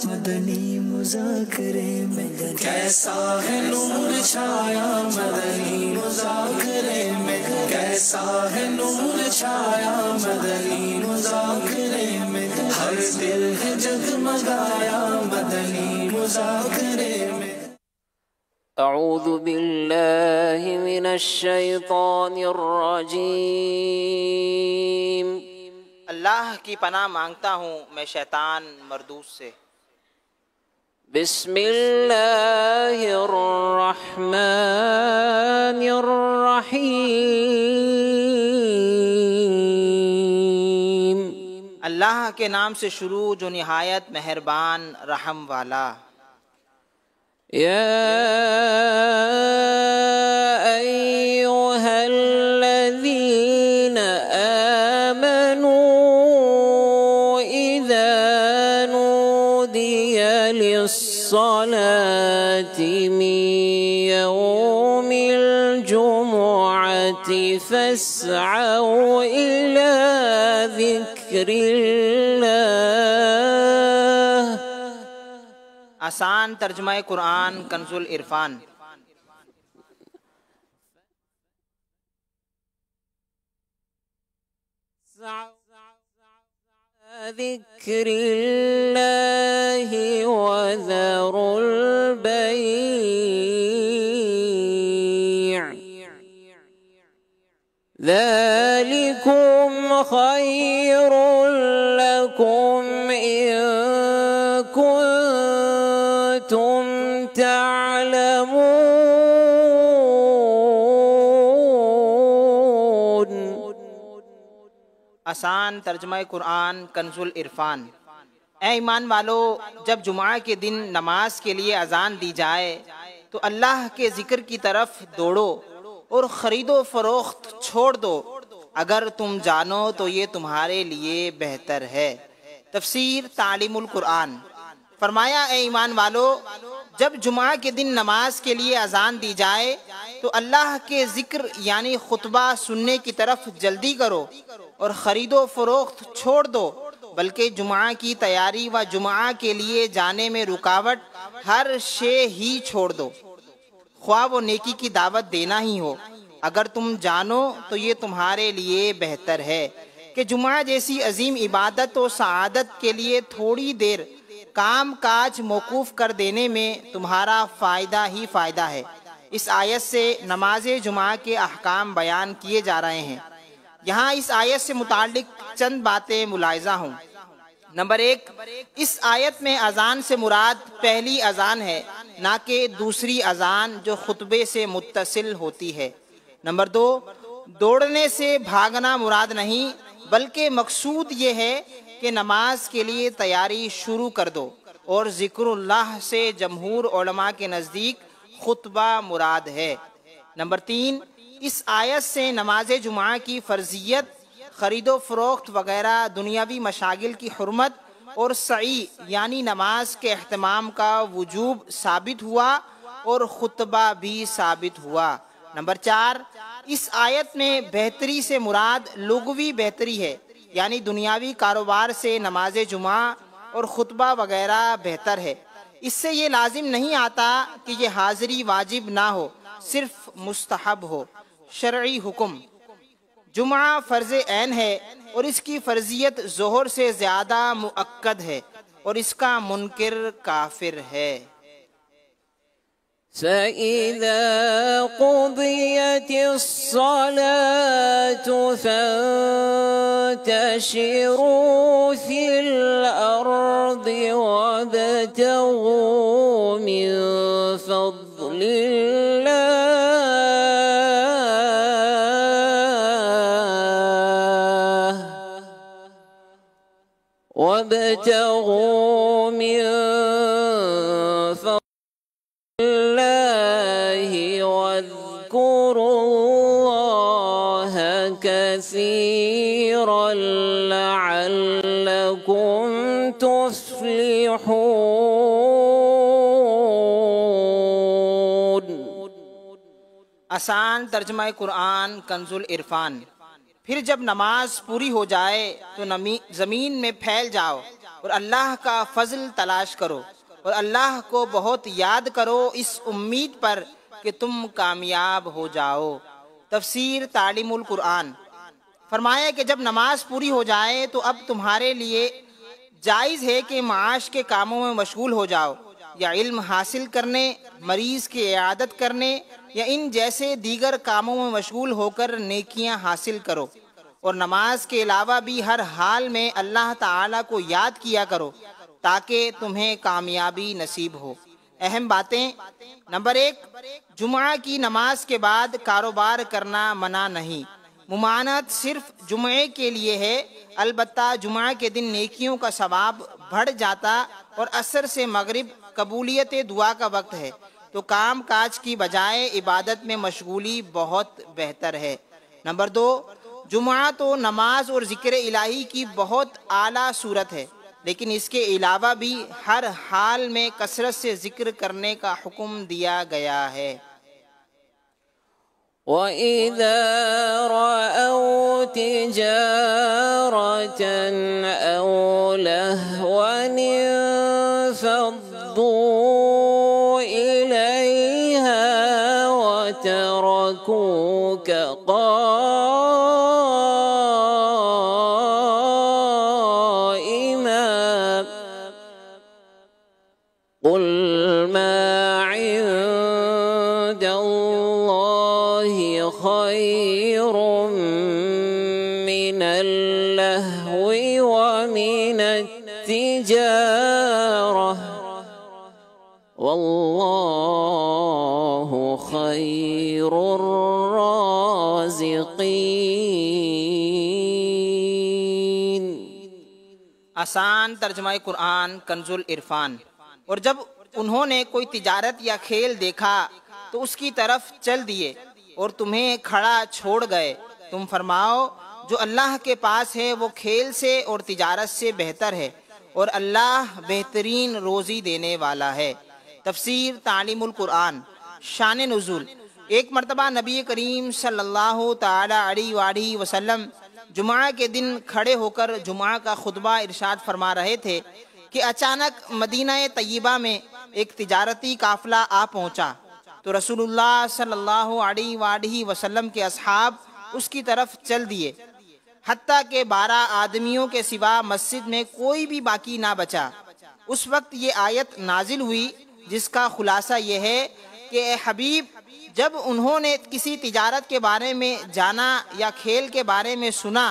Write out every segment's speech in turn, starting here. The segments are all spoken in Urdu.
مدنی مذاکرے میں کیسا ہے نور چھایا مدنی مذاکرے میں کیسا ہے نور چھایا مدنی مذاکرے میں ہر دل ہے جگمگایا مدنی مذاکرے میں اعوذ باللہ من الشیطان الرجیم اللہ کی پناہ مانگتا ہوں میں شیطان مردود سے۔ بسم اللہ الرحمن الرحیم اللہ کے نام سے شروع جو نہایت مہربان رحم والا۔ یا ایھا الذین آمنوا اذا نودی للصلاة من یوم الجمعة فاسعوا إلی ذکر اللہ۔ آسان ترجمہ قرآن کنز العرفان۔ ذکر اللہ وذروا البیع ذالکم خیر لکم ان کنتم تعلمون۔ آسان ترجمہ قرآن کنز العرفان۔ اے ایمان والو، جب جمعہ کے دن نماز کے لیے اذان دی جائے تو اللہ کے ذکر کی طرف دوڑو اور خرید و فروخت چھوڑ دو، اگر تم جانو تو یہ تمہارے لیے بہتر ہے۔ تفسیر تعلیم القرآن۔ فرمایا اے ایمان والو، جب جمعہ کے دن نماز کے لیے اذان دی جائے تو اللہ کے ذکر یعنی خطبہ سننے کی طرف جلدی کرو اور خرید و فروخت چھوڑ دو، بلکہ جمعہ کی تیاری و جمعہ کے لیے جانے میں رکاوٹ ہر شے ہی چھوڑ دو، خواہ وہ نیکی کی دعوت دینا ہی ہو، اگر تم جانو تو یہ تمہارے لیے بہتر ہے کہ جمعہ جیسی عظیم عبادت و سعادت کے لیے تھوڑی دیر کام کاج موقوف کر دینے میں تمہارا فائدہ ہی فائدہ ہے۔ اس آیت سے نماز جمعہ کے احکام بیان کیے جا رہے ہیں۔ یہاں اس آیت سے متعلق چند باتیں ملاحظہ ہوں۔ نمبر 1، اس آیت میں اذان سے مراد پہلی اذان ہے، نہ کہ دوسری اذان جو خطبے سے متصل ہوتی ہے۔ نمبر 2، دوڑنے سے بھاگنا مراد نہیں، بلکہ مقصود یہ ہے کہ نماز کے لیے تیاری شروع کر دو، اور ذکر اللہ سے جمہور علماء کے نزدیک خطبہ مراد ہے۔ نمبر 3، اس آیت سے نماز جمعہ کی فرضیت، خرید و فروخت وغیرہ دنیاوی مشاغل کی حرمت اور سعی یعنی نماز کے اہتمام کا وجوب ثابت ہوا اور خطبہ بھی ثابت ہوا۔ نمبر 4، اس آیت میں بہتری سے مراد لغوی بہتری ہے، یعنی دنیاوی کاروبار سے نماز جمعہ اور خطبہ وغیرہ بہتر ہے۔ اس سے یہ لازم نہیں آتا کہ یہ حاضری واجب نہ ہو، صرف مستحب ہو۔ شرعی حکم: جمعہ فرض عین ہے اور اس کی فرضیت ظہر سے زیادہ مؤکد ہے، اور اس کا منکر کافر ہے۔ فَإِذَا قُضِيَتِ الصَّلَاةُ فَانتَشِرُوا فِي الْأَرْضِ وَابْتَغُوا مِن فَضْلِ اللَّهِ واذكروا الله كثيرا لعلكم تفلحون۔ آسان ترجمہ قرآن کنز العرفان۔ پھر جب نماز پوری ہو جائے تو زمین میں پھیل جاؤ اور اللہ کا فضل تلاش کرو اور اللہ کو بہت یاد کرو اس امید پر کہ تم کامیاب ہو جاؤ۔ تفسیر تعلیم القرآن۔ فرمایا کہ جب نماز پوری ہو جائے تو اب تمہارے لیے جائز ہے کہ معاش کے کاموں میں مشغول ہو جاؤ، یا علم حاصل کرنے، مریض کی عیادت کرنے یا ان جیسے دیگر کاموں میں مشغول ہو کر نیکیاں حاصل کرو، اور نماز کے علاوہ بھی ہر حال میں اللہ تعالیٰ کو یاد کیا کرو تاکہ تمہیں کامیابی نصیب ہو۔ اہم باتیں۔ نمبر 1، جمعہ کی نماز کے بعد کاروبار کرنا منع نہیں، ممانعت صرف جمعے کے لیے ہے، البتہ جمعہ کے دن نیکیوں کا ثواب بڑھ جاتا اور عصر سے مغرب قبولیت دعا کا وقت ہے، تو کام کاج کی بجائے عبادت میں مشغولی بہت بہتر ہے۔ نمبر 2، جمعہ تو نماز اور ذکر الہی کی بہت اعلیٰ صورت ہے، لیکن اس کے علاوہ بھی ہر حال میں کثرت سے ذکر کرنے کا حکم دیا گیا ہے۔ وَإِذَا رَأَوْا تِجَارَةً أَوْ لَهْوًا انفَضُّوا إِلَيْهَا وَتَرَكُوكَ قَائِمًا قُلْ مَا عِندَ اللَّهِ خَيْرٌ مِّنَ اللَّهْوِ وَمِنَ التِّجَارَةِ وَاللَّهُ خَيْرُ الرَّازِقِينَ۔ آسان ترجمہ قرآن کنز العرفان۔ اور جب انہوں نے کوئی تجارت یا کھیل دیکھا تو اس کی طرف چل دیے اور تمہیں کھڑا چھوڑ گئے، تم فرماؤ جو اللہ کے پاس ہے وہ کھیل سے اور تجارت سے بہتر ہے، اور اللہ بہترین روزی دینے والا ہے۔ تفسیر تعلیم القرآن۔ شان نزول۔ ایک مرتبہ نبی کریم صلی اللہ تعالی علیہ وآلہ وسلم جمعہ کے دن کھڑے ہو کر جمعہ کا خطبہ ارشاد فرما رہے تھے کہ اچانک مدینہ طیبہ میں ایک تجارتی قافلہ آ پہنچا، تو رسول اللہ صلی اللہ علیہ وآلہ وسلم کے اصحاب اس کی طرف چل دیے، حتیٰ کہ 12 آدمیوں کے سوا مسجد میں کوئی بھی باقی نہ بچا۔ اس وقت یہ آیت نازل ہوئی جس کا خلاصہ یہ ہے کہ اے حبیب، جب انہوں نے کسی تجارت کے بارے میں جانا یا کھیل کے بارے میں سنا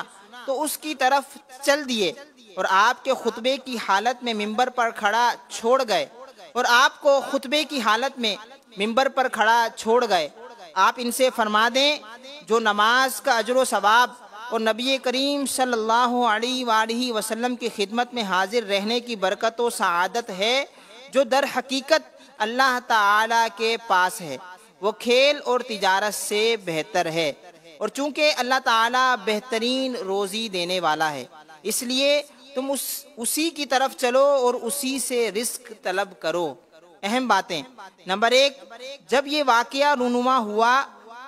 تو اس کی طرف چل دیے اور آپ کے خطبے کی حالت میں منبر پر کھڑا چھوڑ گئے، آپ ان سے فرما دیں جو نماز کا اجر و ثواب اور نبی کریم صلی اللہ علیہ وآلہ وسلم کی خدمت میں حاضر رہنے کی برکت و سعادت ہے، جو در حقیقت اللہ تعالی کے پاس ہے، وہ کھیل اور تجارت سے بہتر ہے، اور چونکہ اللہ تعالی بہترین روزی دینے والا ہے اس لیے تم اسی کی طرف چلو اور اسی سے رزق طلب کرو۔ اہم باتیں۔ نمبر 1، جب یہ واقعہ رونما ہوا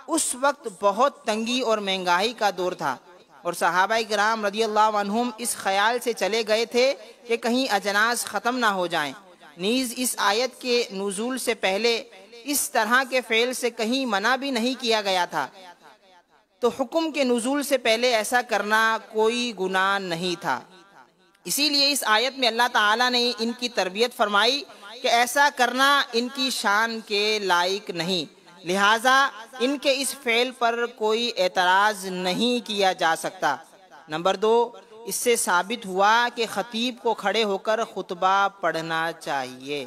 اس وقت بہت تنگی اور مہنگائی کا دور تھا، اور صحابہ کرام رضی اللہ عنہم اس خیال سے چلے گئے تھے کہ کہیں اجناس ختم نہ ہو جائیں۔ نیز اس آیت کے نزول سے پہلے اس طرح کے فعل سے کہیں منع بھی نہیں کیا گیا تھا، تو حکم کے نزول سے پہلے ایسا کرنا کوئی گناہ نہیں تھا۔ اسی لیے اس آیت میں اللہ تعالیٰ نے ان کی تربیت فرمائی کہ ایسا کرنا ان کی شان کے لائق نہیں، لہٰذا ان کے اس فعل پر کوئی اعتراض نہیں کیا جا سکتا۔ نمبر 2، اس سے ثابت ہوا کہ خطیب کو کھڑے ہو کر خطبہ پڑھنا چاہیے۔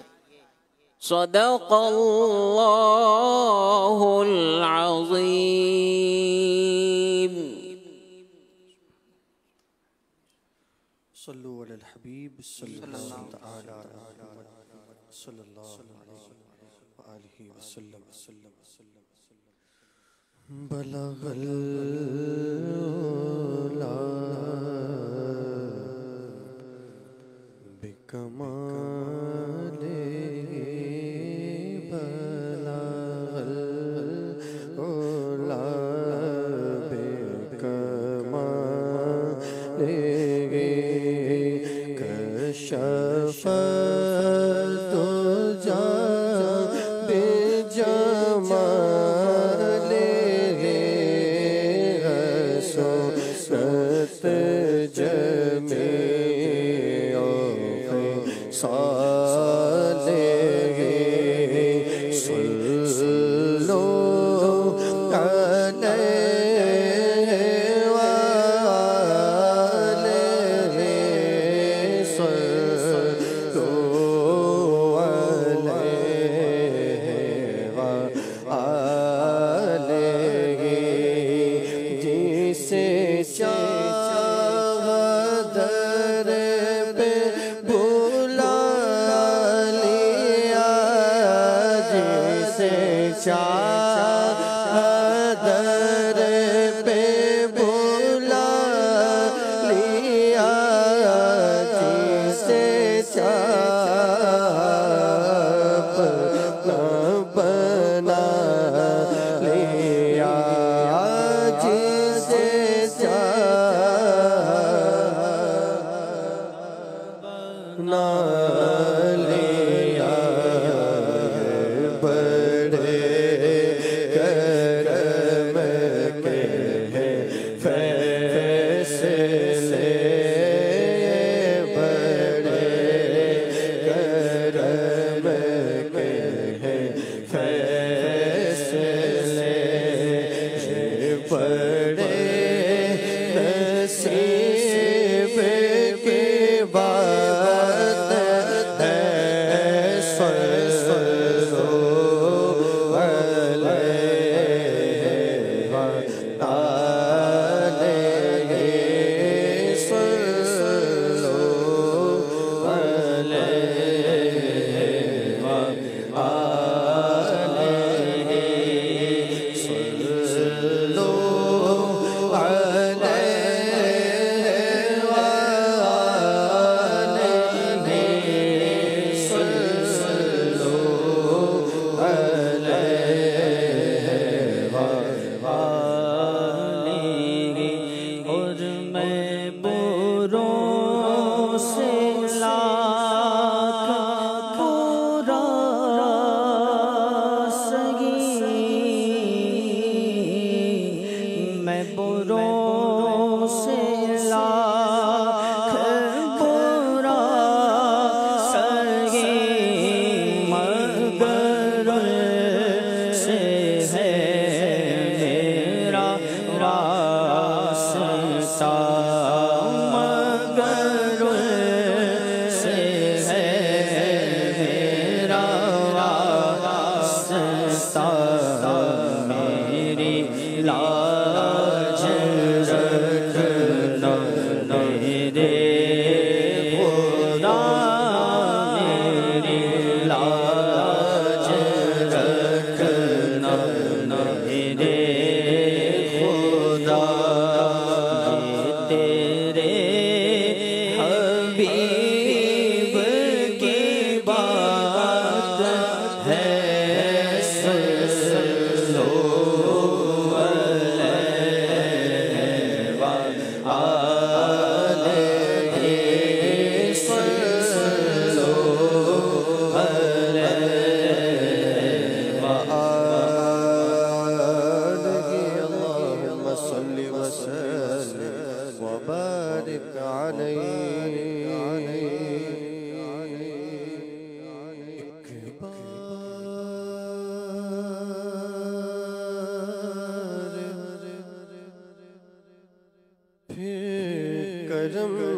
صدق اللہ العظیم۔ صلو علی الحبیب صلی اللہ تعالی علی محمد صلی اللہ علیہ وسلم۔ بلغ العلا بکمالہ، بلغ العلا بکمالہ، کشف کرم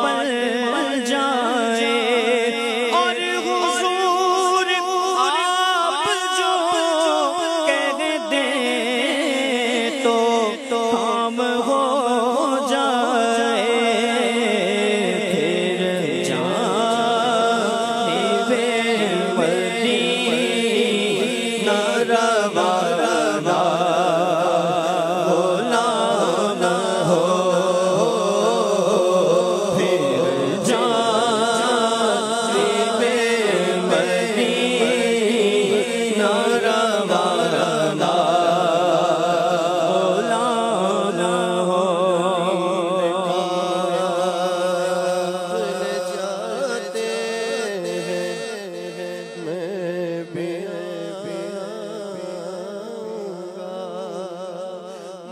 بن جائے اور حضور آپ جو کہہ دیں تو کام ہو جائے پھر جانب مدینہ روانہ غلام ہو پھر جانب مدینہ روانہ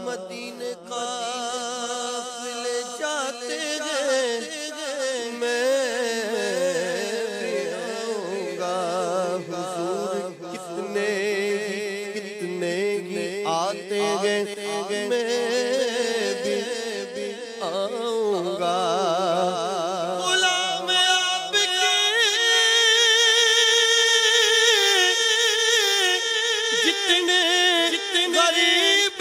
مدینے قافلے جاتے ہیں میں بھی آؤں گا حضور کتنے ہی آتے ہیں میں بھی آؤں گا غلام آپ کے جتنے غریب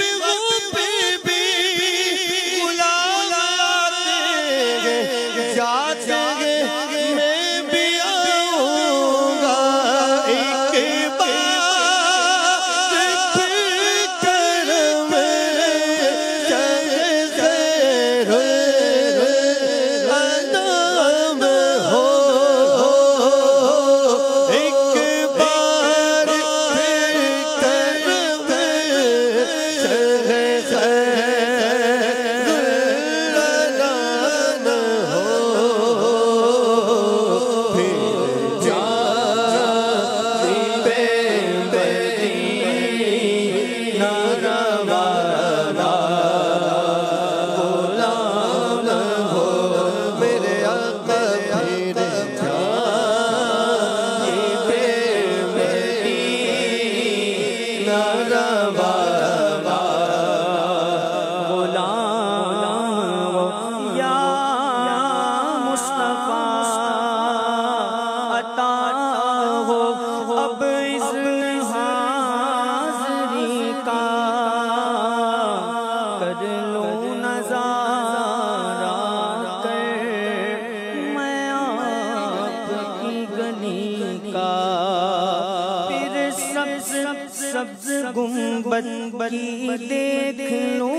سبز گنبد کی دیکھ لوں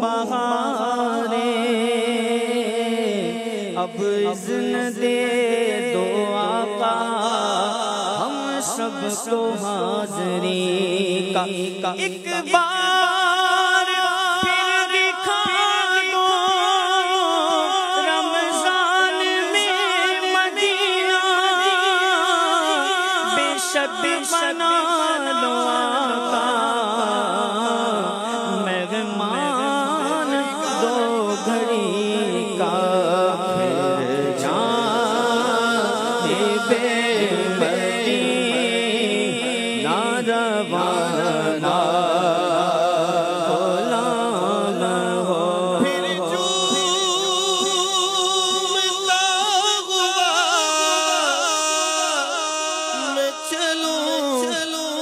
بہاریں اب اذن دے دو آقا ہم سب کو حاضری کا ایک بار پھر دکھا دو رمضان میں مدینہ بے شک بنا لو آقا مہمان دو گھڑی کا پھر جانب مدینہ روانہ چلوں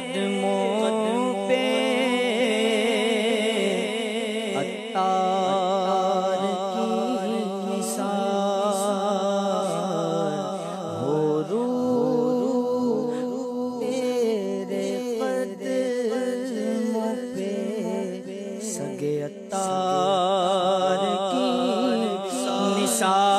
قدموں پہ عطار کی نثار ہو روح تیرے قدموں پہ سگے عطار کی نثار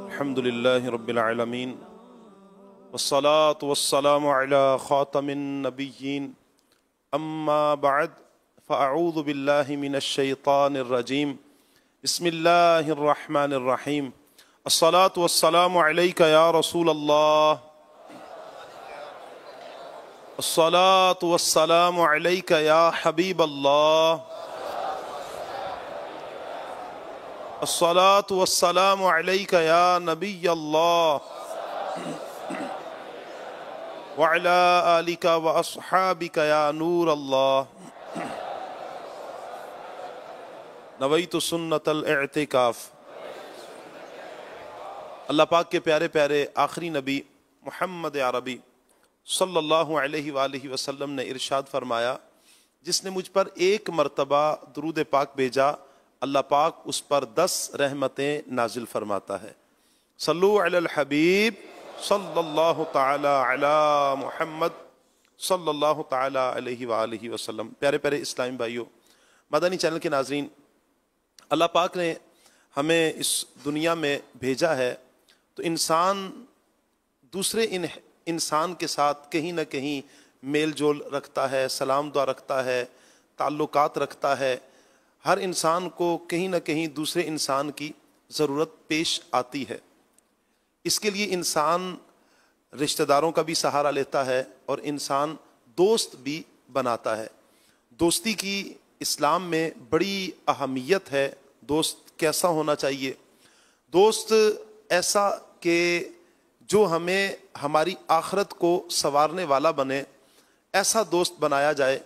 الحمد لله رب العالمين والصلاة والسلام على خاتم النبيين أما بعد فأعوذ بالله من الشيطان الرجيم بسم الله الرحمن الرحيم الصلاة والسلام عليك يا رسول الله الصلاة والسلام عليك يا حبيب الله الصلاة والسلام عليك يا نبي الله وعلى آلك وأصحابك يا نور الله نويت سنة الاعتكاف. اللہ پاک کے پیارے پیارے آخری نبی محمد عربی صلی اللہ علیہ وآلہ وسلم نے ارشاد فرمایا، جس نے مجھ پر ایک مرتبہ درود پاک بھیجا اللہ پاک اس پر 10 رحمتیں نازل فرماتا ہے. صلو علی الحبیب صلی اللہ تعالی علی محمد صلی اللہ تعالی علیہ وآلہ وسلم. پیارے پیارے اسلامی بھائیوں، مدنی چینل کے ناظرین، اللہ پاک نے ہمیں اس دنیا میں بھیجا ہے تو انسان دوسرے انسان کے ساتھ کہیں نہ کہیں میل جول رکھتا ہے، سلام دعا رکھتا ہے، تعلقات رکھتا ہے. ہر انسان کو کہیں نہ کہیں دوسرے انسان کی ضرورت پیش آتی ہے. اس کے لیے انسان رشتہ داروں کا بھی سہارا لیتا ہے اور انسان دوست بھی بناتا ہے. دوستی کی اسلام میں بڑی اہمیت ہے. دوست کیسا ہونا چاہیے؟ دوست ایسا کہ جو ہمیں ہماری آخرت کو سنوارنے والا بنے، ایسا دوست بنایا جائے.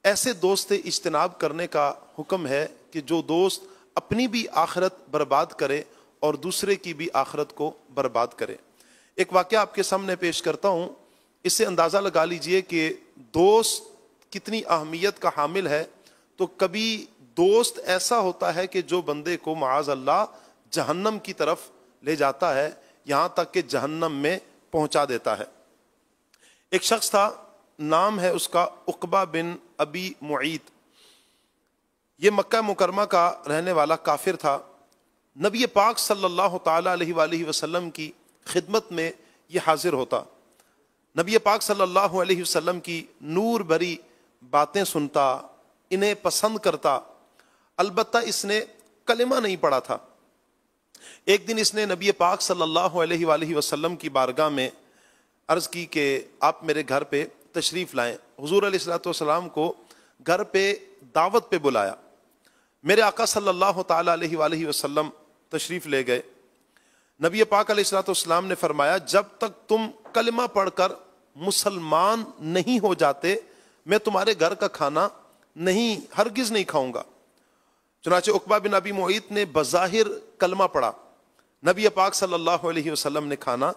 ایسے دوست اجتناب کرنے کا حکم ہے کہ جو دوست اپنی بھی آخرت برباد کرے اور دوسرے کی بھی آخرت کو برباد کرے. ایک واقعہ آپ کے سامنے پیش کرتا ہوں، اس سے اندازہ لگا لیجئے کہ دوست کتنی اہمیت کا حامل ہے. تو کبھی دوست ایسا ہوتا ہے کہ جو بندے کو معاذ اللہ جہنم کی طرف لے جاتا ہے، یہاں تک کہ جہنم میں پہنچا دیتا ہے. ایک شخص تھا، نام ہے اس کا عقبہ بن ابی معیط. یہ مکہ مکرمہ کا رہنے والا کافر تھا. نبی پاک صلی اللہ تعالی علیہ وآلہ وسلم کی خدمت میں یہ حاضر ہوتا. نبی پاک صلی اللہ علیہ وسلم کی نور بھری باتیں سنتا، انہیں پسند کرتا. البتہ اس نے کلمہ نہیں پڑھا تھا. ایک دن اس نے نبی پاک صلی اللہ علیہ وآلہ وسلم کی بارگاہ میں عرض کی کہ آپ میرے گھر پہ تشریف لائیں. حضور علیہ الصلوۃ والسلام کو گھر پہ دعوت پہ بلایا. میرے آقا صلی اللہ تعالی علیہ وآلہ وسلم تشریف لے گئے. نبی پاک علیہ الصلوۃ والسلام نے فرمایا، جب تک تم کلمہ پڑھ کر مسلمان نہیں ہو جاتے میں تمہارے گھر کا کھانا نہیں، ہرگز نہیں کھاؤں گا۔ چنانچہ عقبہ بن ابی معیط نے بظاہر کلمہ پڑھا، نبی پاک صلی اللہ علیہ وسلم نے کھانا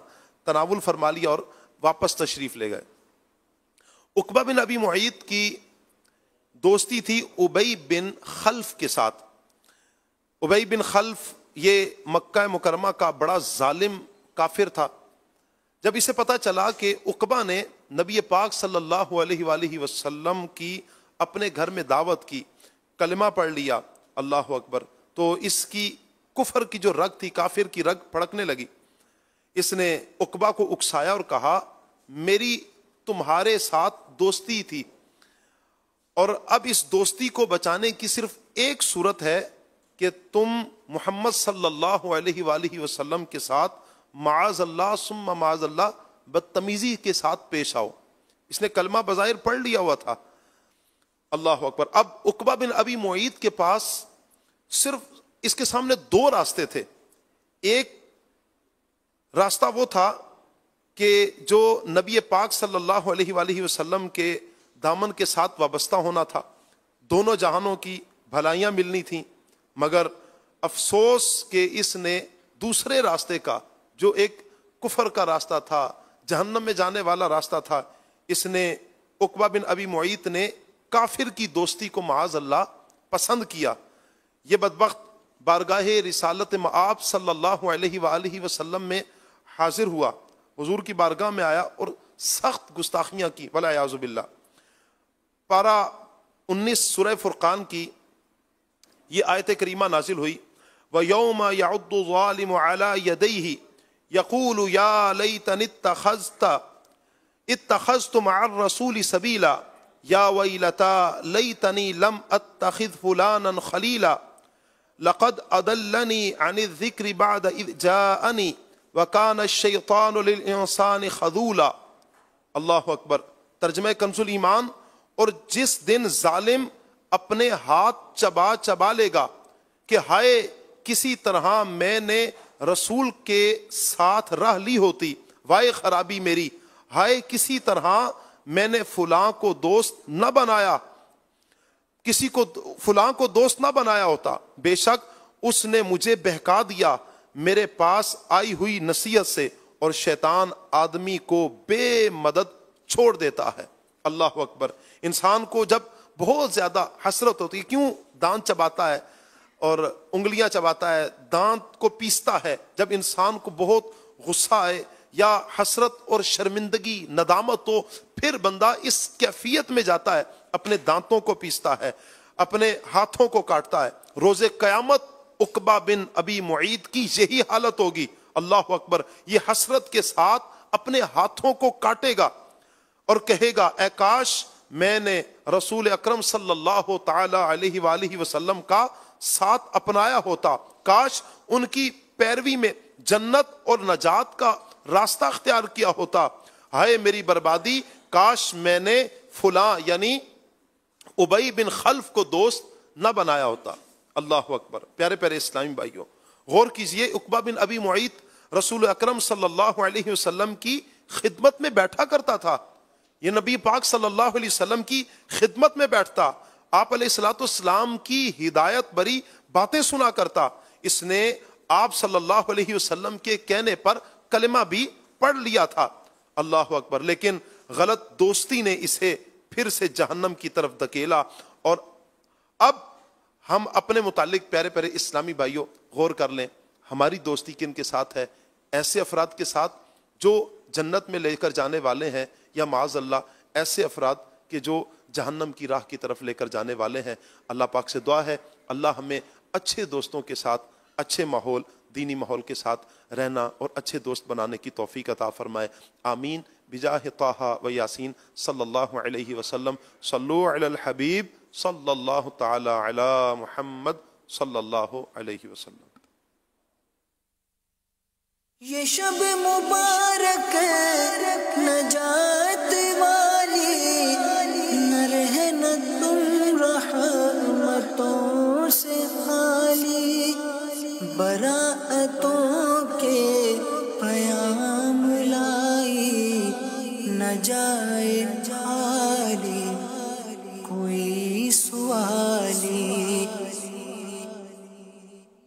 تناول فرما لیا اور واپس تشریف لے گئے۔ عقبہ بن ابی معیط کی دوستی تھی ابی بن خلف کے ساتھ۔ ابی بن خلف یہ مکہ مکرمہ کا بڑا ظالم کافر تھا۔ جب اسے پتہ چلا کہ عقبہ نے نبی پاک صلی اللہ علیہ وآلہ وسلم کی اپنے گھر میں دعوت کی، کلمہ پڑھ لیا، اللہ اکبر، تو اس کی کفر کی جو رگ تھی، کافر کی رگ پھڑکنے لگی۔ اس نے عقبہ کو اکسایا اور کہا میری تمہارے ساتھ دوستی تھی، اور اب اس دوستی کو بچانے کی صرف ایک صورت ہے کہ تم محمد صلی اللہ علیہ وآلہ وسلم کے ساتھ معاذ اللہ ثم معاذ اللہ بدتمیزی کے ساتھ پیش آؤ۔ اس نے کلمہ بظاہر پڑھ لیا ہوا تھا، اللہ اکبر۔ اب عقبہ بن ابی معیط کے پاس صرف اس کے سامنے دو راستے تھے۔ ایک راستہ وہ تھا کہ جو نبی پاک صلی اللہ علیہ وآلہ وسلم کے دامن کے ساتھ وابستہ ہونا تھا، دونوں جہانوں کی بھلائیاں ملنی تھیں، مگر افسوس کہ اس نے دوسرے راستے کا جو ایک کفر کا راستہ تھا، جہنم میں جانے والا راستہ تھا، اس نے عقبہ بن ابی معیط نے کافر کی دوستی کو معاذ اللہ پسند کیا۔ یہ بدبخت بارگاہ رسالت مآب صلی اللہ علیہ وآلہ وسلم میں حاضر ہوا، حضور کی بارگاہ میں آیا اور سخت گستاخیاں کی، والعیاذ باللہ۔ پارہ 19 سورہ فرقان کی یہ آیت کریمہ نازل ہوئی، وَيَوْمَ يَعُضُّ الظَّالِمُ عَلَى يَدَيْهِ يَقُولُ يَا لَيْتَنِي اتَّخَذْتُ مَعَ الرَّسُولِ سَبِيلًا يَا وَيْلَتَا لَيْتَنِي لَمْ أَتَّخِذْ فُلَانًا خَلِيلًا لَقَدْ أَضَلَّنِي عَنِ الذِّكْرِ بَعْدَ إِذْ جَاءَنِي وَكَانَ الشَّيْطَانُ لِلْإِنسَانِ خَذُولًا۔ اللہ اکبر۔ ترجمہ کنز الایمان، اور جس دن ظالم اپنے ہاتھ چبا چبا لے گا کہ ہائے کسی طرح میں نے رسول کے ساتھ راہ لی ہوتی، وائے خرابی میری، ہائے کسی طرح میں نے فلاں کو دوست نہ بنایا، کسی کو فلاں کو دوست نہ بنایا ہوتا، بے شک اس نے مجھے بہکا دیا میرے پاس آئی ہوئی نصیحت سے، اور شیطان آدمی کو بے مدد چھوڑ دیتا ہے۔ اللہ اکبر۔ انسان کو جب بہت زیادہ حسرت ہوتی ہے، کیوں دانت چباتا ہے اور انگلیاں چباتا ہے، دانت کو پیستا ہے، جب انسان کو بہت غصہ آئے یا حسرت اور شرمندگی ندامت ہو، پھر بندہ اس کیفیت میں جاتا ہے، اپنے دانتوں کو پیستا ہے، اپنے ہاتھوں کو کاٹتا ہے۔ روز قیامت عقبہ بن ابی معیط کی یہی حالت ہوگی، اللہ اکبر۔ یہ حسرت کے ساتھ اپنے ہاتھوں کو کاٹے گا اور کہے گا اے کاش میں نے رسول اکرم صلی اللہ تعالی علیہ وآلہ وسلم کا ساتھ اپنایا ہوتا، کاش ان کی پیروی میں جنت اور نجات کا راستہ اختیار کیا ہوتا، ہائے میری بربادی، کاش میں نے فلاں یعنی ابی بن خلف کو دوست نہ بنایا ہوتا۔ اللہ اکبر۔ پیارے پیارے اسلامی بھائیوں، غور کیجئے، عقبہ بن ابی معیط رسول اکرم صلی اللہ علیہ وسلم کی خدمت میں بیٹھا کرتا تھا، یہ نبی پاک صلی اللہ علیہ وسلم کی خدمت میں بیٹھتا، آپ علیہ الصلوۃ والسلام کی ہدایت بری باتیں سنا کرتا۔ اس نے آپ صلی اللہ علیہ وسلم کے کہنے پر کلمہ بھی پڑھ لیا تھا، اللہ اکبر، لیکن غلط دوستی نے اسے پھر سے جہنم کی طرف دھکیلا۔ اور اب ہم اپنے متعلق پیارے پیارے اسلامی بھائیوں غور کر لیں، ہماری دوستی کن کے ساتھ ہے؟ ایسے افراد کے ساتھ جو جنت میں لے کر جانے والے ہیں، یا معاذ اللہ ایسے افراد کہ جو جہنم کی راہ کی طرف لے کر جانے والے ہیں۔ اللہ پاک سے دعا ہے اللہ ہمیں اچھے دوستوں کے ساتھ، اچھے ماحول، دینی ماحول کے ساتھ رہنا اور اچھے دوست بنانے کی توفیق عطا فرمائے، آمین، بجاہ طٰہٰ و یاسین صلی اللہ علیہ وسلم۔ صلو علی الحبیب صلی اللہ تعالی علی محمد صلی اللہ علیہ وسلم۔ یہ شب مبارک نجات والی، نہ رہنا تم رحمتوں سے خالی، براءتوں کے پیام لائی، نہ جائے خالی کوئی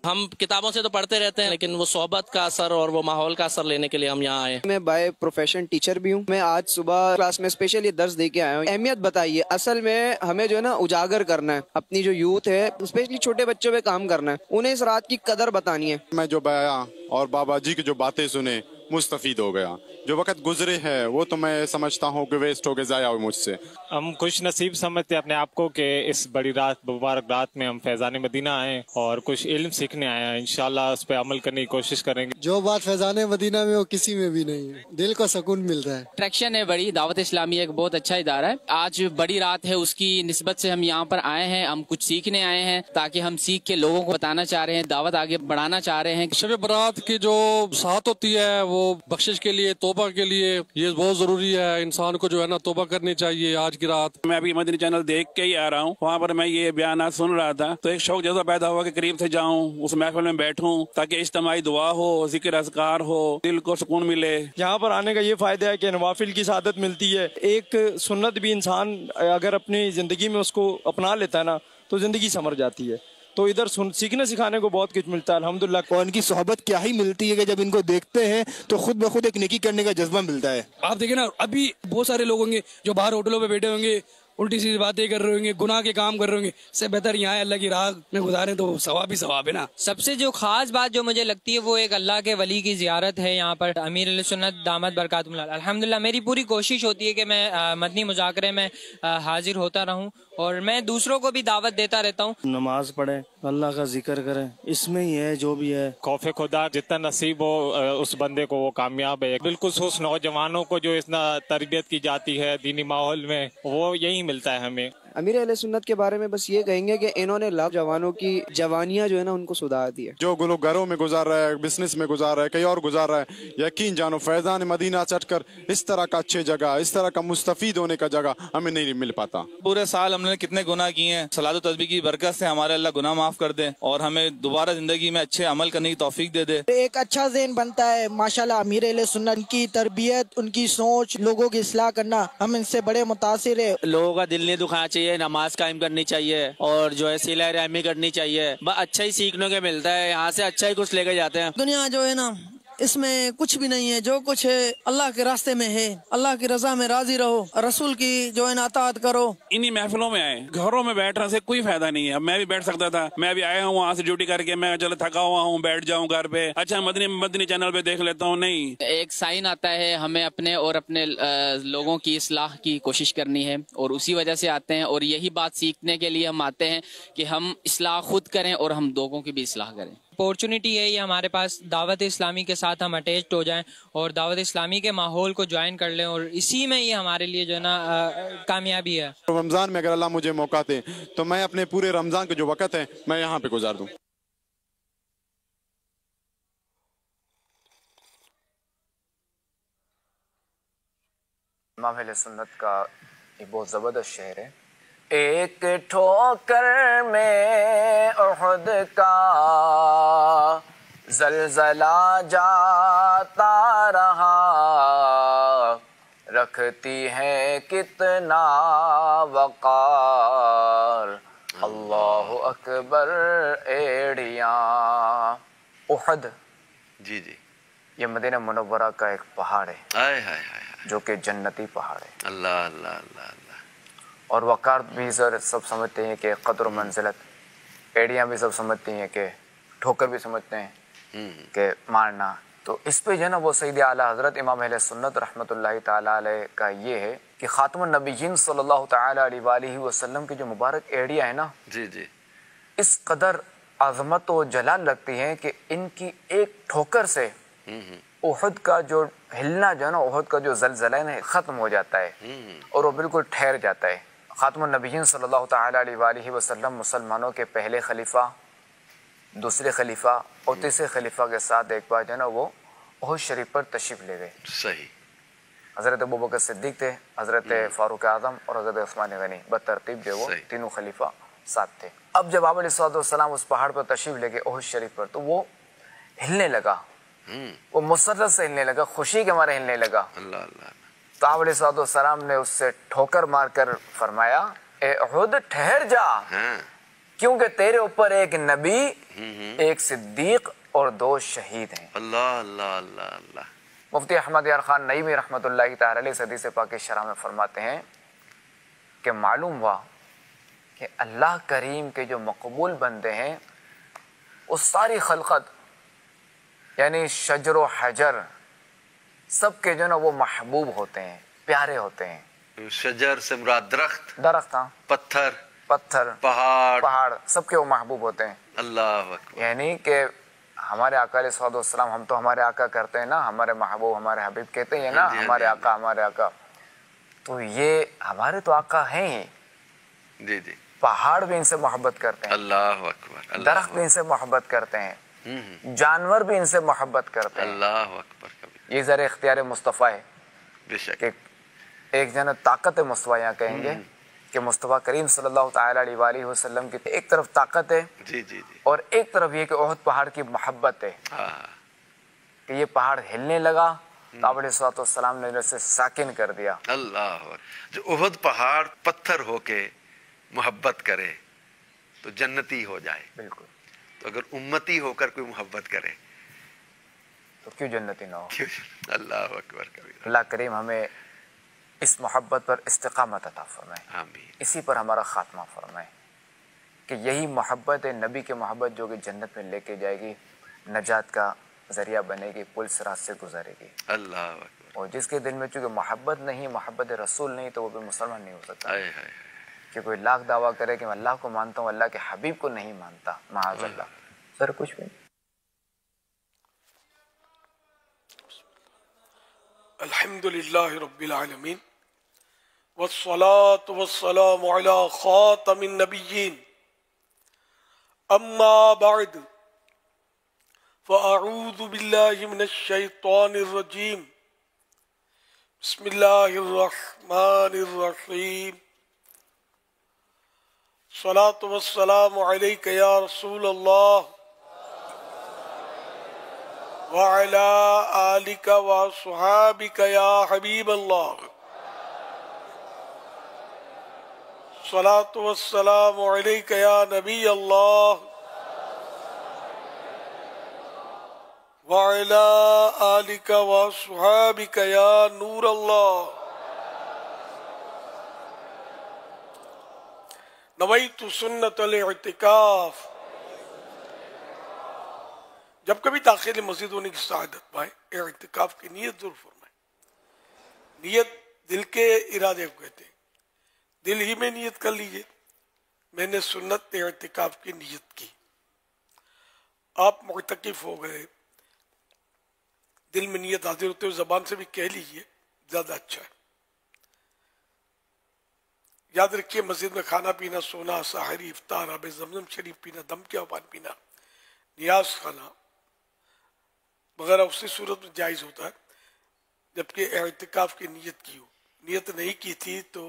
ہم کتابوں سے تو پڑھتے رہتے ہیں لیکن وہ صحبت کا اثر اور وہ ماحول کا اثر لینے کے لیے ہم یہاں آئے. میں بائی پروفیشن ٹیچر بھی ہوں. میں آج صبح کلاس میں اسپیشلی درس دے کے آیا ہوں. اہمیت بتائیے, اصل میں ہمیں جو ہے نا اجاگر کرنا ہے اپنی جو یوتھ ہے, اسپیشلی چھوٹے بچوں پہ کام کرنا ہے, انہیں اس رات کی قدر بتانی ہے. میں جو آیا اور بابا جی کی جو باتیں سنے مستفید ہو گیا. جو وقت گزرے ہے وہ تو میں سمجھتا ہوں کہ ویسٹ ہو کے ضائع ہو مجھ سے. ہم خوش نصیب سمجھتے ہیں اپنے آپ کو کہ اس بڑی رات مبارک رات میں ہم فیضان مدینہ آئے اور کچھ علم سیکھنے آئے ہیں. انشاءاللہ اس پہ عمل کرنے کی کوشش کریں گے. جو بات فیضان مدینہ میں وہ کسی میں بھی نہیں ہے, دل کو سکون ملتا ہے. اٹریکشن ہے بڑی. دعوت اسلامی ایک بہت اچھا ادارہ ہے. آج بڑی رات ہے, اس کی نسبت سے ہم یہاں پر آئے ہیں. ہم کچھ سیکھنے آئے ہیں تاکہ ہم سیکھ کے لوگوں کو بتانا چاہ رہے ہیں, دعوت آگے بڑھانا چاہ رہے ہیں. شب برات کی جو ساتھ ہوتی ہے وہ بخشش کے لیے, توبہ کے لیے, یہ بہت ضروری ہے. انسان کو جو ہے نا توبہ کرنی چاہیے آج کی رات. میں ابھی مدنی چینل دیکھ کے ہی آ رہا ہوں, وہاں پر میں یہ بیانات سن رہا تھا تو ایک شوق جیسا پیدا ہوا کہ قریب سے جاؤں, اس محفل میں بیٹھوں تاکہ اجتماعی دعا ہو, ذکر اذکار ہو, دل کو سکون ملے. یہاں پر آنے کا یہ فائدہ ہے کہ نوافل کی سعادت ملتی ہے. ایک سنت بھی انسان اگر اپنی زندگی میں اس کو اپنا لیتا ہے نا تو زندگی سنور جاتی ہے. تو ادھر سیکھنے سکھانے کو بہت کچھ ملتا ہے الحمدللہ. اور ان کی صحبت کیا ہی ملتی ہے کہ جب ان کو دیکھتے ہیں تو خود بخود ایک نیکی کرنے کا جذبہ ملتا ہے. آپ دیکھیں نا, ابھی بہت سارے لوگ ہوں گے جو باہر ہوٹلوں پہ بیٹھے ہوں گے, الٹی سیدھی باتیں کر رہے ہوں گے, گناہ کے کام کر رہے ہوں گے. اس سے بہتر یہاں اللہ کی راہ میں گزارے تو ثواب ہی ثواب ہے نا. سب سے جو خاص بات جو مجھے لگتی ہے وہ ایک اللہ کے ولی کی زیارت ہے یہاں پر, امیر علیہ سنت دامت برکاتہم اللہ. الحمدللہ میری پوری کوشش ہوتی ہے کہ میں مدنی مذاکرے میں حاضر ہوتا رہوں اور میں دوسروں کو بھی دعوت دیتا رہتا ہوں. نماز پڑھیں, اللہ کا ذکر کریں, اس میں ہی ہے جو بھی ہے. خوف خدا جتنا نصیب ہو اس بندے کو وہ کامیاب ہے. بالکل اس نوجوانوں کو جو اتنا تربیت کی جاتی ہے دینی ماحول میں, وہ یہی ملتا ہے ہمیں. امیر اہل سنت کے بارے میں بس یہ کہیں گے کہ انہوں نے لاکھ جوانوں کی جوانیاں جو ہے نا ان کو سدھار دی ہے. جو لوگ گھروں میں گزار رہا ہے, بزنس میں گزار رہا ہے, کہیں اور گزار رہا ہے, یقین جانو فیضان مدینہ چٹ کر اس طرح کا اچھے جگہ, اس طرح کا مستفید ہونے کا جگہ ہمیں نہیں مل پاتا. پورے سال ہم نے کتنے گناہ کیے ہیں, صلاۃ و تسبیح کی برکت سے ہمارے اللہ گناہ معاف کر دے اور ہمیں دوبارہ زندگی میں اچھے عمل کرنے کی توفیق دے دے. ایک اچھا ذہن بنتا ہے ماشاءاللہ. امیر اہل سنت کی تربیت, ان کی سوچ, لوگوں کی اصلاح کرنا, ہم ان سے بڑے متاثر ہیں. لوگوں کا دل نہیں دکھانا چاہیے, نماز قائم کرنی چاہیے اور جو ہے صلہ رحمی کرنی چاہیے. بس اچھا ہی سیکھنے کو ملتا ہے, یہاں سے اچھا ہی کچھ لے کے جاتے ہیں. دنیا جو ہے نا اس میں کچھ بھی نہیں ہے, جو کچھ ہے اللہ کے راستے میں ہے. اللہ کی رضا میں راضی رہو, رسول کی جو ہے نا اطاعت کرو. انہی محفلوں میں آئے, گھروں میں بیٹھنے سے کوئی فائدہ نہیں ہے. اب میں بھی بیٹھ سکتا تھا, میں بھی آیا ہوں وہاں سے ڈیوٹی کر کے, میں چلو تھکا ہوا ہوں, بیٹھ جاؤں گھر پہ, اچھا مدنی چینل پہ دیکھ لیتا ہوں. نہیں, ایک سائن آتا ہے, ہمیں اپنے اور اپنے لوگوں کی اصلاح کی کوشش کرنی ہے اور اسی وجہ سے آتے ہیں. اور یہی بات سیکھنے کے لیے ہم آتے ہیں کہ ہم اصلاح خود کریں اور ہم لوگوں کی بھی اصلاح کریں. اپورچونٹی ہے یہ ہمارے پاس, دعوت اسلامی کے ساتھ ہم اٹیچڈ ہو جائیں اور دعوت اسلامی کے ماحول کو جوائن کر لیں, اور اسی میں یہ ہمارے لیے جو ہے نا کامیابی ہے. رمضان میں اگر اللہ مجھے موقع دے تو میں اپنے پورے رمضان کے جو وقت ہے میں یہاں پہ گزار دوں. امام اہل سنت کا ایک بہت زبردست شعر ہے. ایک ٹھوکر میں احد کا زلزلہ جاتا رہا, رکھتی ہے کتنا وقار, اللہ اکبر ایڑیاں. احد جی جی یہ مدینہ منورہ کا ایک پہاڑ ہے, ہائے ہائے ہائے, جو کہ جنتی پہاڑ ہے. اللہ اللہ اللہ اللہ. اور وقار بھی سب سمجھتے ہیں کہ قدر و منزلت, ایڑیاں بھی سب سمجھتی ہیں کہ ٹھوکر بھی سمجھتے ہیں کہ مارنا. تو اس پہ جو ہے نا وہ سید اعلیٰ حضرت امام اہل سنت رحمۃ اللہ تعالیٰ علیہ کا یہ ہے کہ خاتم النبیین صلی اللہ تعالیٰ علیہ وآلہ وسلم کی جو مبارک ایڑیاں ہیں نا, جی جی, اس قدر عظمت و جلال رکھتی ہیں کہ ان کی ایک ٹھوکر سے احد کا جو ہلنا جو ہے نا, احد کا جو زلزلہ ہے ختم ہو جاتا ہے اور وہ بالکل ٹھہر جاتا ہے. خاتم النبیین صلی اللہ تعالیٰ علیہ وآلہ وسلم مسلمانوں کے پہلے خلیفہ, دوسرے خلیفہ اور تیسرے خلیفہ کے ساتھ ایک بار جو ہے نا وہ احد شریف پر تشریف لے گئے. صحیح. حضرت ابوبکر صدیق تھے, حضرت فاروق اعظم اور حضرت عثمان غنی, بترتیب جو وہ تینوں خلیفہ ساتھ تھے. اب جب آپ علیہ السلام اس پہاڑ پر تشریف لے گئے احد شریف پر, تو وہ ہلنے لگا, وہ مسرت سے ہلنے لگا, خوشی کے مارے ہلنے لگا. اللہ اللہ. تو آپ علیہ السلام نے اس سے ٹھوکر مار کر فرمایا, اے احد ٹھہر جا, کیونکہ تیرے اوپر ایک نبی، ایک صدیق اور 2 شہید ہیں۔ اللہ اللہ اللہ اللہ۔ مفتی احمد یار خان نعیمی رحمۃ اللہ تعالی علیہ حدیث پاک شرح میں فرماتے ہیں کہ معلوم ہوا کہ اللہ کریم کے جو مقبول بندے ہیں وہ ساری خلقت یعنی شجر و حجر سب کے جو نا وہ محبوب ہوتے ہیں، پیارے ہوتے ہیں۔ شجر سے مراد درخت، درخت، ہاں، پتھر، پہاڑ سب کے وہ محبوب ہوتے ہیں۔ اللہ اکبر۔ یعنی کہ ہمارے آقا علیہ الصلوۃ والسلام، ہم تو ہمارے آقا کرتے ہیں نا، ہمارے محبوب ہمارے حبیب کہتے ہیں نا، ہمارے آقا ہمارے آقا، تو یہ ہمارے تو آقا ہیں ہی۔ جی جی۔ پہاڑ بھی ان سے محبت کرتے ہیں، اللہ اکبر۔ درخت بھی ان سے محبت کرتے ہیں، جانور بھی ان سے محبت کرتے ہیں۔ اللہ اکبر۔ یہ ذرا اختیار مصطفیٰ ہے، بے شک۔ کہ ایک جنا طاقت مصطفیٰ یہاں کہیں گے کہ مصطفیٰ کریم صلی اللہ تعالی علیہ وآلہ وسلم کی ایک طرف طاقت ہے، جی جی جی، اور ایک طرف یہ کہ احد پہاڑ کی محبت ہے کہ یہ پہاڑ ہلنے لگا تو آپ علیہ الصلوۃ والسلام نے اسے ساکن کر دیا۔ اللہ اکبر۔ جو احد پہاڑ پتھر ہو کے محبت کرے تو جنتی ہو جائے، بالکل، تو اگر امتی ہو کر کوئی محبت کرے تو کیوں جنتی نہ ہو؟ اللہ اکبر کبیر۔ اللہ کریم ہمیں اس محبت پر استقامت عطا فرمائے، آمین۔ اسی پر ہمارا خاتمہ فرمائے، کہ یہی محبت ہے نبی کی محبت جو کہ جنت میں لے کے جائے گی، نجات کا ذریعہ بنے گی، پل صراط سے گزارے گی۔ اللہ اکبر۔ اور جس کے دل میں چونکہ محبت نہیں، محبت رسول نہیں، تو وہ بھی مسلمان نہیں ہو سکتا۔ کہ کوئی لاکھ دعویٰ کرے کہ میں اللہ کو مانتا ہوں، اللہ کے حبیب کو نہیں مانتا، معاذ اللہ۔ سر کچھ بھی الحمد للہ رب العالمین والصلاة والسلام علی خاتم النبیین، اما بعد فاعوذ باللہ من الشیطان الرجیم، بسم اللہ الرحمن الرحیم، الصلاة والسلام علیک یا رسول اللہ وعلى آلك وصحابك يا حبيب الله، الصلاة والسلام عليك يا نبي الله وعلى آلك وصحابك يا نور الله، نويت سنة الاعتكاف۔ جب کبھی داخل مسجد ہونے کی سعادت پائے، اعتکاف کی نیت ضرور فرمائیں۔ نیت دل کے ارادے کو کہتے ہیں، دل ہی میں نیت کر لیجئے، میں نے سنت اعتکاف کی نیت کی۔ آپ معتکف ہو گئے، دل میں نیت حاضر ہوتے ہوئے زبان سے بھی کہہ لیجئے، زیادہ اچھا ہے۔ یاد رکھیے، مسجد میں کھانا پینا، سونا، سحری، افطار، آب زمزم شریف پینا، دم کیا پانی پینا، نیاز کھانا وغیرہ اسی صورت میں جائز ہوتا ہے جبکہ اعتکاف کی نیت کی ہو۔ نیت نہیں کی تھی تو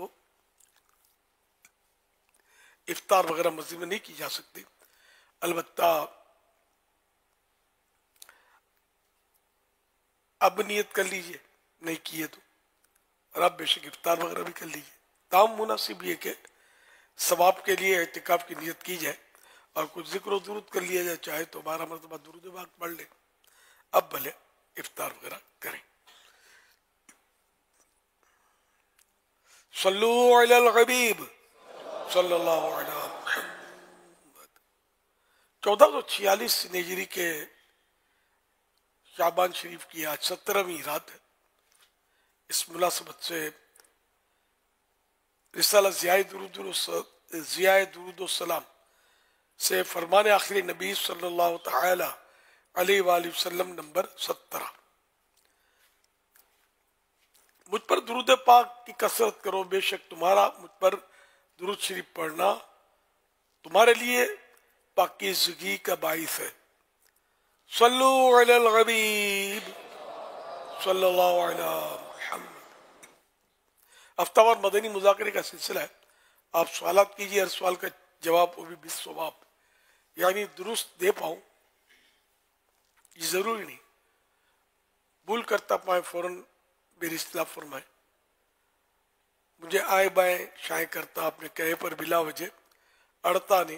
افطار وغیرہ مسجد میں نہیں کی جا سکتی، البتہ اب نیت کر لیجئے، نہیں کیے تو، اور اب بے شک افطار وغیرہ بھی کر لیجئے۔ تام مناسب یہ کہ ثواب کے لیے اعتکاف کی نیت کی جائے اور کچھ ذکر و درود کر لیا جائے، چاہے تو 12 مرتبہ درود پاک پڑھ لیں، اب بھلے افطار وغیرہ کریں۔ صلو علی الحبیب صلی اللہ علیہ محمد۔ 1446 ہجری کے شعبان شریف کی آج 17ویں رات ہے۔ اس مناسبت سے رسالہ ضیاء درود و سلام سے فرمان آخری نبی صلی اللہ تعالی علیہ وآلہ وسلم نمبر 17۔ مجھ پر درود پاک کی کثرت کرو، بے شک تمہارا مجھ پر درود شریف پڑھنا تمہارے لیے پاکیزگی کا باعث ہے۔ صلو علی الحبیب صلی اللہ علیہ محمد۔ ہفتہ وار مدنی مذاکرے کا سلسلہ ہے، آپ سوالات کیجئے، ہر سوال کا جواب وہ بھی بالصواب، یعنی درست دے پاؤں، یہ ضروری نہیں، بھول کرتا پائیں فوراً میری اصلاح فرمائیں، مجھے آئے بائیں شائع کرتا اپنے کہے پر بلا وجہ، اڑتا نہیں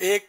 1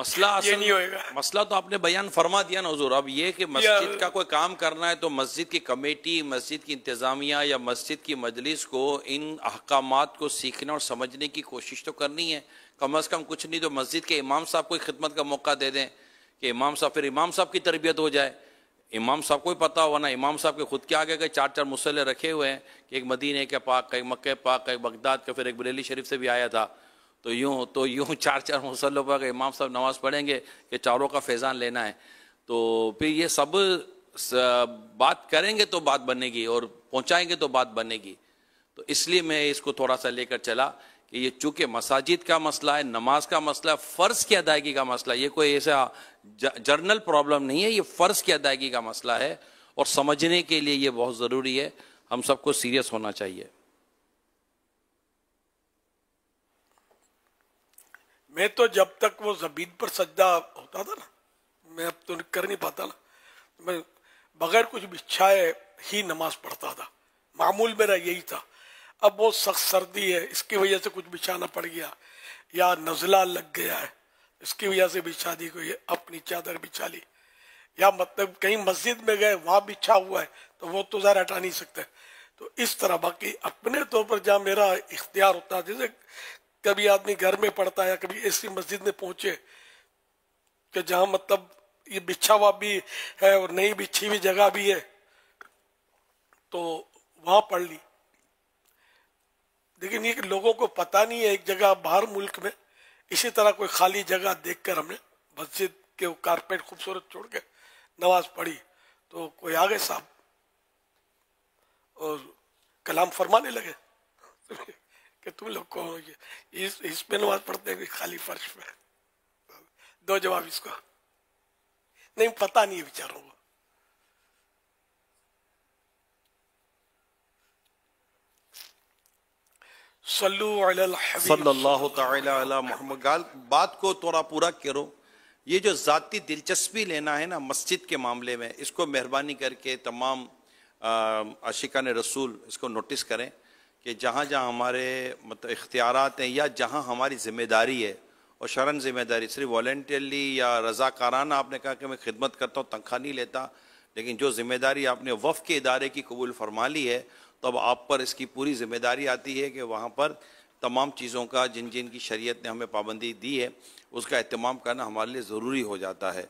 مسئلہ یہ نہیں ہوئے گا. مسئلہ تو آپ نے بیان فرما دیا نا حضور. اب یہ کہ مسجد کا کوئی کام کرنا ہے تو مسجد کی کمیٹی، مسجد کی انتظامیہ یا مسجد کی مجلس کو ان احکامات کو سیکھنے اور سمجھنے کی کوشش تو کرنی ہے. کم از کم کچھ نہیں تو مسجد کے امام صاحب کو خدمت کا موقع دے دیں کہ امام صاحب، پھر امام صاحب کی تربیت ہو جائے. امام صاحب کو ہی پتا ہوا نا، امام صاحب کے خود کے آگے کے 4 مصلے رکھے ہوئے ہیں کہ ایک مدینے کے پاک کا، ایک مکہ پاک کا، ایک بغداد کا، پھر ایک بریلی شریف سے بھی آیا تھا. تو یوں 4 مصلوں پر امام صاحب نماز پڑھیں گے کہ چاروں کا فیضان لینا ہے. تو پھر یہ سب بات کریں گے تو بات بنے گی اور پہنچائیں گے تو بات بنے گی. تو اس لیے میں اس کو تھوڑا سا لے کر چلا کہ یہ چونکہ مساجد کا مسئلہ ہے، نماز کا مسئلہ ہے، فرض کی ادائیگی کا مسئلہ، یہ کوئی ایسا جرنل پرابلم نہیں ہے، یہ فرض کی ادائیگی کا مسئلہ ہے اور سمجھنے کے لیے یہ بہت ضروری ہے. ہم سب کو سیریس ہونا چاہیے. میں تو جب تک وہ زمین پر سجدہ ہوتا تھا نا، میں اب تو کر نہیں پاتا نا، میں بغیر کچھ بچھائے ہی نماز پڑھتا تھا. معمول میرا یہی تھا. اب وہ سخت سردی ہے، اس کی وجہ سے کچھ بچھانا پڑ گیا، یا نزلہ لگ گیا ہے اس کی وجہ سے بچھا دی، کوئی اپنی چادر بچھا لی، یا مطلب کہیں مسجد میں گئے وہاں بچھا ہوا ہے تو وہ تو ظاہر ہٹا نہیں سکتے. تو اس طرح باقی اپنے طور پر جہاں میرا اختیار ہوتا ہے، جیسے کبھی آدمی گھر میں پڑھتا ہے یا کبھی ایسی مسجد میں پہنچے کہ جہاں مطلب یہ بچھا ہوا بھی ہے اور نئی بچھی ہوئی جگہ بھی ہے تو وہاں پڑھ لی. لیکن یہ کہ لوگوں کو پتہ نہیں ہے، ایک جگہ باہر ملک میں اسی طرح کوئی خالی جگہ دیکھ کر ہم نے مسجد کے کارپیٹ خوبصورت چھوڑ کے نماز پڑھی تو کوئی آگے صاحب اور کلام فرمانے لگے کہ تم لوگ کو اس پہ نماز پڑھتے ہیں خالی فرش پہ. 2 جواب اس کو نہیں پتہ نہیں ہے بیچاروں کو. صلو علی الحبیب صلی اللہ تعالی علی محمد. بات کو تھوڑا پورا کرو. یہ جو ذاتی دلچسپی لینا ہے نا مسجد کے معاملے میں، اس کو مہربانی کر کے تمام عاشقان رسول اس کو نوٹس کریں کہ جہاں جہاں ہمارے مطلب اختیارات ہیں یا جہاں ہماری ذمہ داری ہے، اور شرعاً ذمہ داری صرف والنٹیرلی یا رضاکارانہ آپ نے کہا کہ میں خدمت کرتا ہوں، تنخواہ نہیں لیتا، لیکن جو ذمہ داری آپ نے وقف کے ادارے کی قبول فرما لی ہے تو اب آپ پر اس کی پوری ذمہ داری آتی ہے کہ وہاں پر تمام چیزوں کا جن کی شریعت نے ہمیں پابندی دی ہے اس کا اہتمام کرنا ہمارے لیے ضروری ہو جاتا ہے.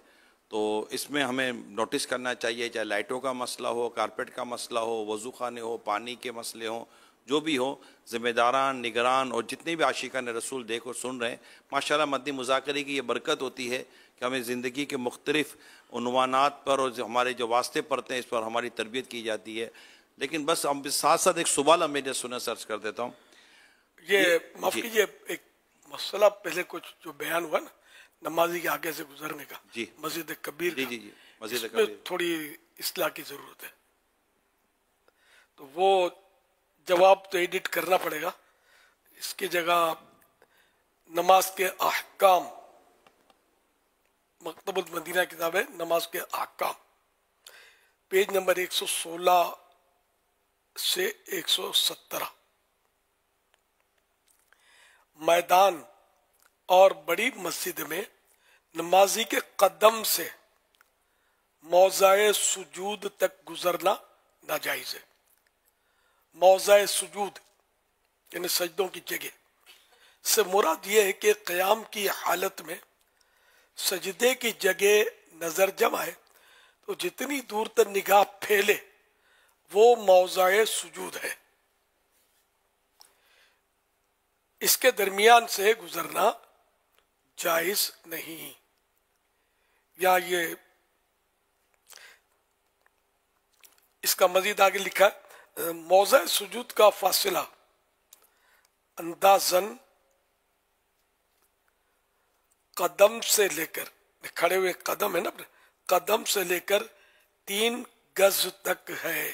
تو اس میں ہمیں نوٹس کرنا چاہیے، چاہے لائٹوں کا مسئلہ ہو، کارپیٹ کا مسئلہ ہو، وضو خانے ہو، پانی کے مسئلے ہوں، جو بھی ہو، ذمہ داران، نگران اور جتنے بھی عاشقان رسول دیکھ اور سن رہے ہیں، ماشاءاللہ مدنی مذاکرے کی یہ برکت ہوتی ہے کہ ہمیں زندگی کے مختلف عنوانات پر اور ہمارے جو واسطے پڑھتے ہیں اس پر ہماری تربیت کی جاتی ہے. لیکن بس ہم ساتھ ساتھ ایک سوال ہم نے سنا سرچ کر دیتا ہوں. یہ معاف کیجیے، ایک مسئلہ پہلے کچھ جو بیان ہوا نا نمازی کے آگے سے گزرنے کا، جی مسجد کبیر کا، جی مسجد اس میں کبیر تھوڑی اصلاح کی ضرورت ہے. تو وہ جواب تو ایڈٹ کرنا پڑے گا. اس کی جگہ نماز کے احکام، مکتب المدینہ کتاب ہے نماز کے احکام، پیج نمبر 116 سے 117. میدان اور بڑی مسجد میں نمازی کے قدم سے موضع سجود تک گزرنا ناجائز ہے. موضع سجود یعنی سجدوں کی جگہ سے مراد یہ ہے کہ قیام کی حالت میں سجدے کی جگہ نظر جمائے تو جتنی دور تک نگاہ پھیلے وہ موضع سجود ہے. اس کے درمیان سے گزرنا جائز نہیں. یا یہ اس کا مزید آگے لکھا ہے، موضع سجود کا فاصلہ اندازاً قدم سے لے کر، کھڑے ہوئے قدم ہے نا، قدم سے لے کر 3 گز تک ہے.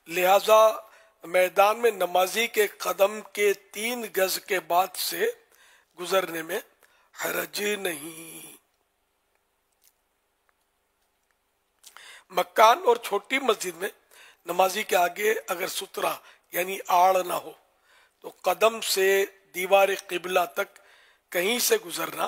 لہذا میدان میں نمازی کے قدم کے 3 گز کے بعد سے گزرنے میں حرج نہیں. مکان اور چھوٹی مسجد میں نمازی کے آگے اگر سترا یعنی آڑ نہ ہو تو قدم سے دیوار قبلہ تک کہیں سے گزرنا